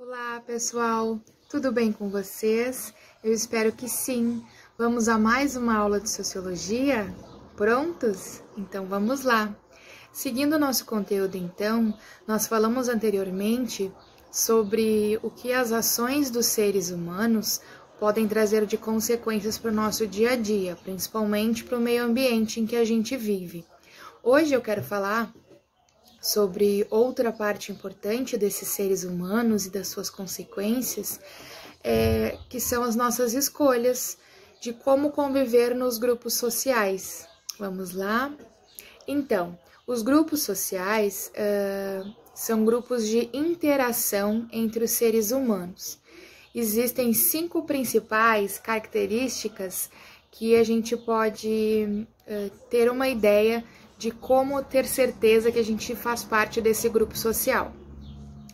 Olá, pessoal! Tudo bem com vocês? Eu espero que sim. Vamos a mais uma aula de Sociologia? Prontos? Então vamos lá! Seguindo o nosso conteúdo, então, nós falamos anteriormente sobre o que as ações dos seres humanos podem trazer de consequências para o nosso dia a dia, principalmente para o meio ambiente em que a gente vive. Hoje eu quero falar sobre outra parte importante desses seres humanos e das suas consequências, que são as nossas escolhas de como conviver nos grupos sociais. Vamos lá? Então, os grupos sociais são grupos de interação entre os seres humanos. Existem 5 principais características que a gente pode ter uma ideia de como ter certeza que a gente faz parte desse grupo social.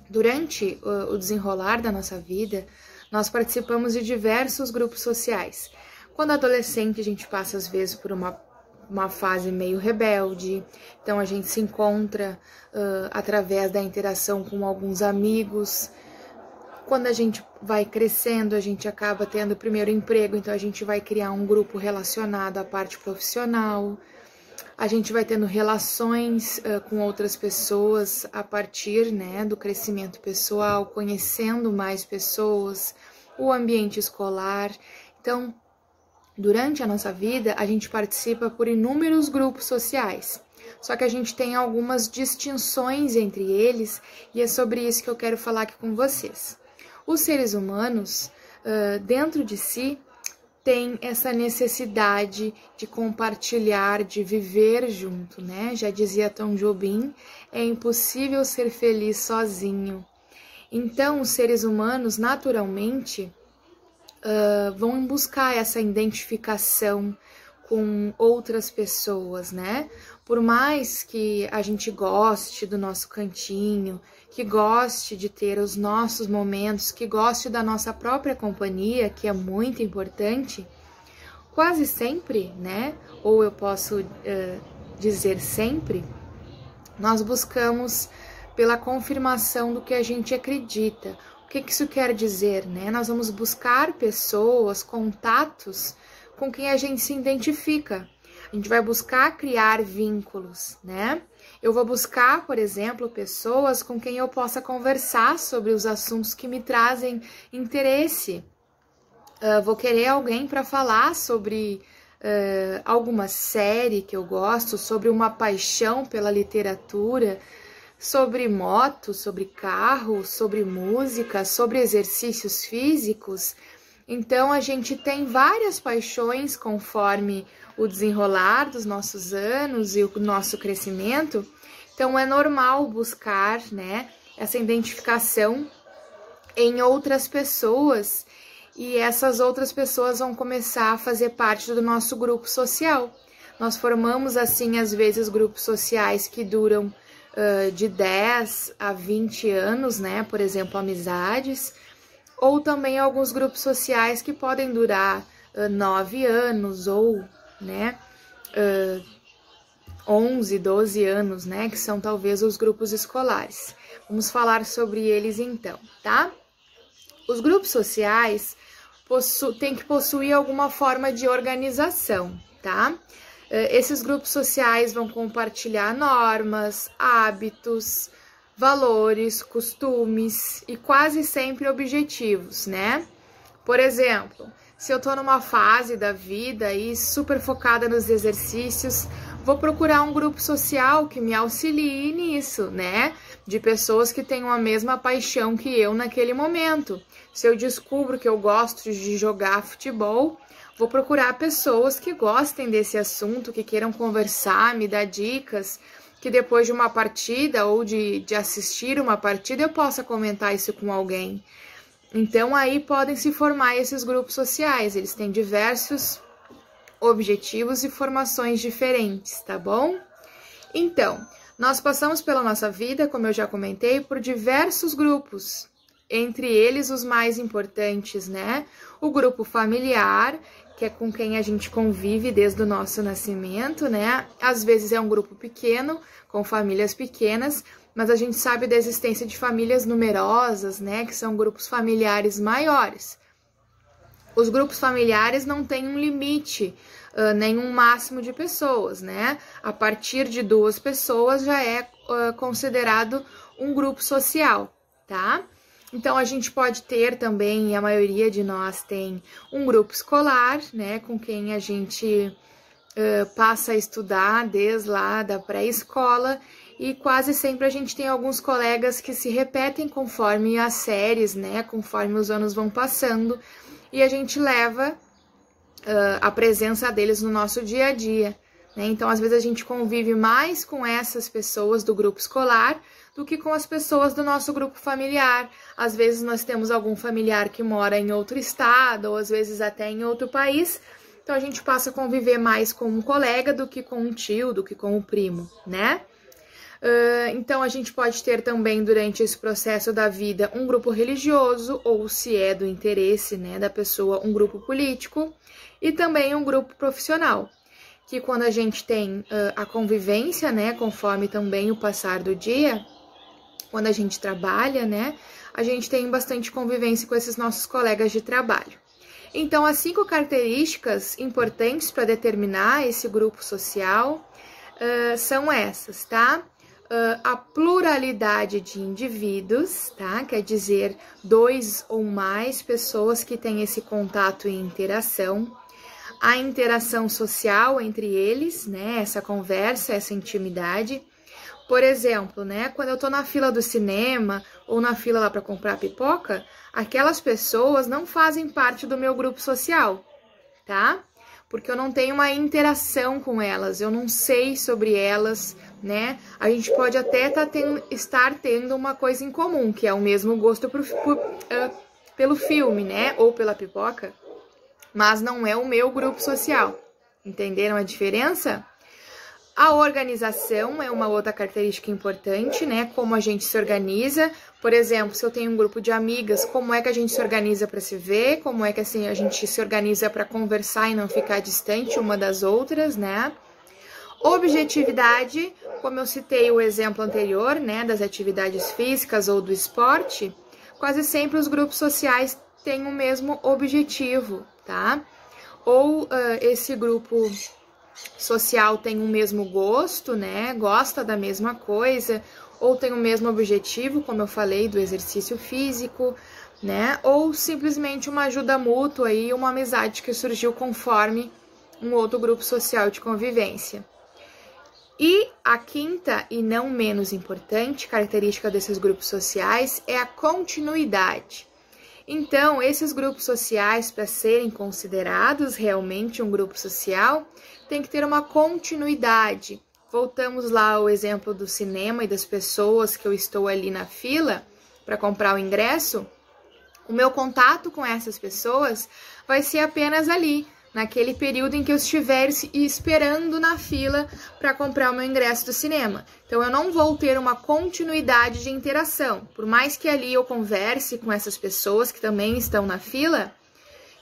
Durante o desenrolar da nossa vida, nós participamos de diversos grupos sociais. Quando adolescente, a gente passa às vezes por uma fase meio rebelde, então a gente se encontra através da interação com alguns amigos. Quando a gente vai crescendo, a gente acaba tendo o primeiro emprego, então a gente vai criar um grupo relacionado à parte profissional. A gente vai tendo relações com outras pessoas a partir, do crescimento pessoal, conhecendo mais pessoas, o ambiente escolar. Então, durante a nossa vida, a gente participa por inúmeros grupos sociais. Só que a gente tem algumas distinções entre eles e é sobre isso que eu quero falar aqui com vocês. Os seres humanos, dentro de si, tem essa necessidade de compartilhar, de viver junto, né? Já dizia Tom Jobim, é impossível ser feliz sozinho. Então, os seres humanos, naturalmente, vão buscar essa identificação com outras pessoas, né? Por mais que a gente goste do nosso cantinho, que goste de ter os nossos momentos, que goste da nossa própria companhia, que é muito importante, quase sempre, né? Ou eu posso dizer sempre, nós buscamos pela confirmação do que a gente acredita. O que isso quer dizer, né? Nós vamos buscar pessoas, contatos com quem a gente se identifica. A gente vai buscar criar vínculos, né? Eu vou buscar, por exemplo, pessoas com quem eu possa conversar sobre os assuntos que me trazem interesse. Vou querer alguém para falar sobre alguma série que eu gosto, sobre uma paixão pela literatura, sobre moto, sobre carro, sobre música, sobre exercícios físicos. Então, a gente tem várias paixões conforme o desenrolar dos nossos anos e o nosso crescimento. Então, é normal buscar, essa identificação em outras pessoas e essas outras pessoas vão começar a fazer parte do nosso grupo social. Nós formamos, assim, às vezes, grupos sociais que duram de 10 a 20 anos, por exemplo, amizades, ou também alguns grupos sociais que podem durar 9 anos ou 11, 12 anos, que são talvez os grupos escolares. Vamos falar sobre eles então, tá? Os grupos sociais têm que possuir alguma forma de organização, tá? Esses grupos sociais vão compartilhar normas, hábitos, valores, costumes e quase sempre objetivos, Por exemplo, se eu tô numa fase da vida e super focada nos exercícios, vou procurar um grupo social que me auxilie nisso, De pessoas que tenham a mesma paixão que eu naquele momento. Se eu descubro que eu gosto de jogar futebol, vou procurar pessoas que gostem desse assunto, que queiram conversar, me dar dicas, que depois de uma partida ou de assistir uma partida eu possa comentar isso com alguém. Então, aí podem se formar esses grupos sociais, eles têm diversos objetivos e formações diferentes, tá bom? Então, nós passamos pela nossa vida, como eu já comentei, por diversos grupos, entre eles os mais importantes, O grupo familiar, que é com quem a gente convive desde o nosso nascimento, Às vezes é um grupo pequeno, com famílias pequenas, mas a gente sabe da existência de famílias numerosas, né, que são grupos familiares maiores. Os grupos familiares não têm um limite, nenhum máximo de pessoas, né? A partir de 2 pessoas já é considerado um grupo social, tá? Então, a gente pode ter também, e a maioria de nós tem, um grupo escolar, né? Com quem a gente passa a estudar desde lá da pré-escola, e quase sempre a gente tem alguns colegas que se repetem conforme as séries, né? Conforme os anos vão passando, e a gente leva a presença deles no nosso dia a dia, né? Então, às vezes, a gente convive mais com essas pessoas do grupo escolar do que com as pessoas do nosso grupo familiar. Às vezes, nós temos algum familiar que mora em outro estado, ou às vezes até em outro país, então a gente passa a conviver mais com um colega do que com um tio, do que com um primo, né? Então, a gente pode ter também, durante esse processo da vida, um grupo religioso, ou se é do interesse, né, da pessoa, um grupo político, e também um grupo profissional, que quando a gente tem a convivência, né, conforme também o passar do dia, quando a gente trabalha, né, a gente tem bastante convivência com esses nossos colegas de trabalho. Então, as 5 características importantes para determinar esse grupo social são essas, tá? A pluralidade de indivíduos, tá? Quer dizer, 2 ou mais pessoas que têm esse contato e interação. A interação social entre eles, né? Essa conversa, essa intimidade. Por exemplo, né? Quando eu tô na fila do cinema ou na fila lá para comprar pipoca, aquelas pessoas não fazem parte do meu grupo social, tá? Porque eu não tenho uma interação com elas, eu não sei sobre elas, né? A gente pode até estar tendo uma coisa em comum, que é o mesmo gosto pelo filme, né? Ou pela pipoca, mas não é o meu grupo social. Entenderam a diferença? A organização é uma outra característica importante, né? Como a gente se organiza. Por exemplo, se eu tenho um grupo de amigas, como é que a gente se organiza para se ver? Como é que assim, a gente se organiza para conversar e não ficar distante uma das outras, né? Objetividade, como eu citei o exemplo anterior, né? Das atividades físicas ou do esporte, quase sempre os grupos sociais têm o mesmo objetivo, tá? Ou esse grupo social tem o mesmo gosto, né? Gosta da mesma coisa, ou tem o mesmo objetivo, como eu falei, do exercício físico, né? Ou simplesmente uma ajuda mútua e uma amizade que surgiu conforme um outro grupo social de convivência. E a 5ª e não menos importante característica desses grupos sociais é a continuidade. Então, esses grupos sociais, para serem considerados realmente um grupo social, tem que ter uma continuidade. Voltamos lá ao exemplo do cinema e das pessoas que eu estou ali na fila para comprar o ingresso. O meu contato com essas pessoas vai ser apenas ali, naquele período em que eu estiver esperando na fila para comprar o meu ingresso do cinema. Então, eu não vou ter uma continuidade de interação. Por mais que ali eu converse com essas pessoas que também estão na fila,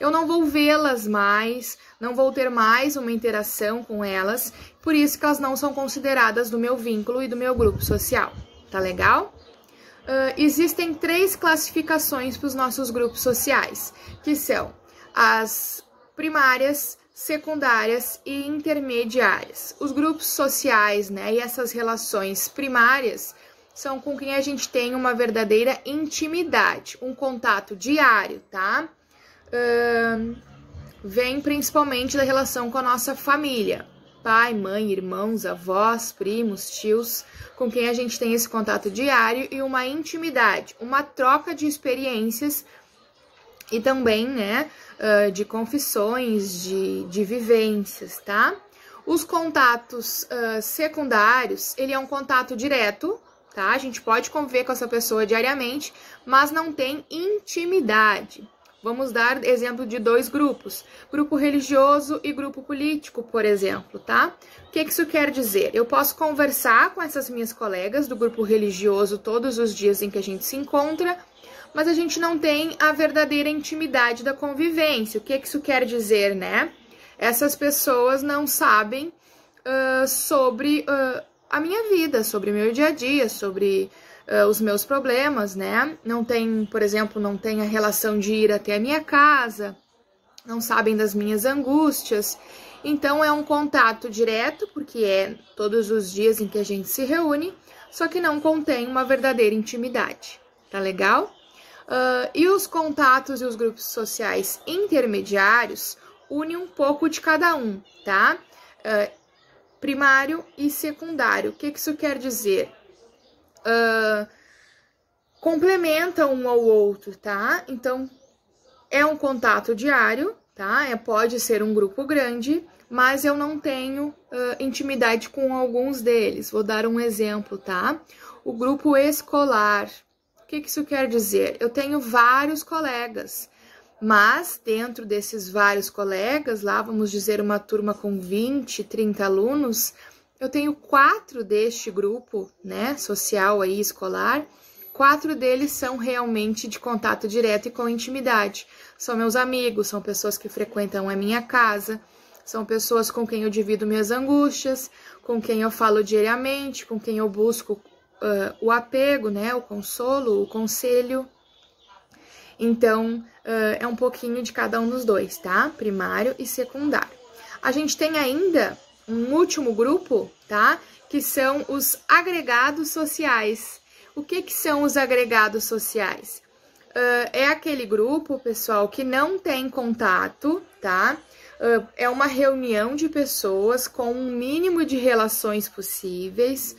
eu não vou vê-las mais, não vou ter mais uma interação com elas, por isso que elas não são consideradas do meu vínculo e do meu grupo social. Tá legal? Existem 3 classificações para os nossos grupos sociais, que são as primárias, secundárias e intermediárias. Os grupos sociais, né, e essas relações primárias são com quem a gente tem uma verdadeira intimidade, um contato diário, tá? Vem principalmente da relação com a nossa família, pai, mãe, irmãos, avós, primos, tios, com quem a gente tem esse contato diário e uma intimidade, uma troca de experiências e também, né, de confissões, de vivências, tá? Os contatos secundários, ele é um contato direto, tá? A gente pode conviver com essa pessoa diariamente, mas não tem intimidade. Vamos dar exemplo de 2 grupos, grupo religioso e grupo político, por exemplo, tá? O que isso quer dizer? Eu posso conversar com essas minhas colegas do grupo religioso todos os dias em que a gente se encontra, mas a gente não tem a verdadeira intimidade da convivência. O que isso quer dizer, né? Essas pessoas não sabem sobre a minha vida, sobre o meu dia a dia, sobre os meus problemas, né? Não tem, por exemplo, não tem a relação de ir até a minha casa, não sabem das minhas angústias. Então, é um contato direto, porque é todos os dias em que a gente se reúne, só que não contém uma verdadeira intimidade. Tá legal? E os contatos e os grupos sociais intermediários unem um pouco de cada um, tá? Primário e secundário. O que isso quer dizer? Complementa um ao outro, tá? Então, é um contato diário, tá? Pode ser um grupo grande, mas eu não tenho intimidade com alguns deles. Vou dar um exemplo, tá? O grupo escolar. O que isso quer dizer? Eu tenho vários colegas, mas dentro desses vários colegas, lá vamos dizer uma turma com 20, 30 alunos, eu tenho 4 deste grupo, né, social aí, escolar. 4 deles são realmente de contato direto e com intimidade. São meus amigos, são pessoas que frequentam a minha casa, são pessoas com quem eu divido minhas angústias, com quem eu falo diariamente, com quem eu busco o apego, né, o consolo, o conselho. Então, é um pouquinho de cada um dos dois, tá? Primário e secundário. A gente tem ainda um último grupo, tá? Que são os agregados sociais. O que são os agregados sociais? É aquele grupo, pessoal, que não tem contato, tá? É uma reunião de pessoas com um mínimo de relações possíveis,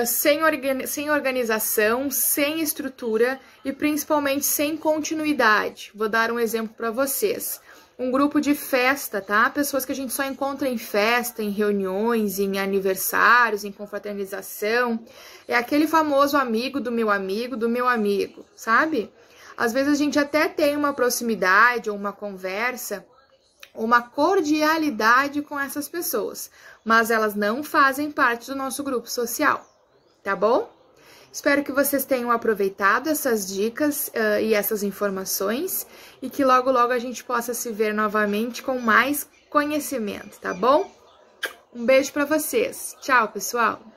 sem organização, sem estrutura e principalmente sem continuidade. Vou dar um exemplo para vocês. Um grupo de festa, tá? Pessoas que a gente só encontra em festa, em reuniões, em aniversários, em confraternização. É aquele famoso amigo, sabe? Às vezes a gente até tem uma proximidade ou uma conversa, uma cordialidade com essas pessoas, mas elas não fazem parte do nosso grupo social, tá bom? Espero que vocês tenham aproveitado essas dicas e essas informações e que logo, logo a gente possa se ver novamente com mais conhecimento, tá bom? Um beijo para vocês. Tchau, pessoal!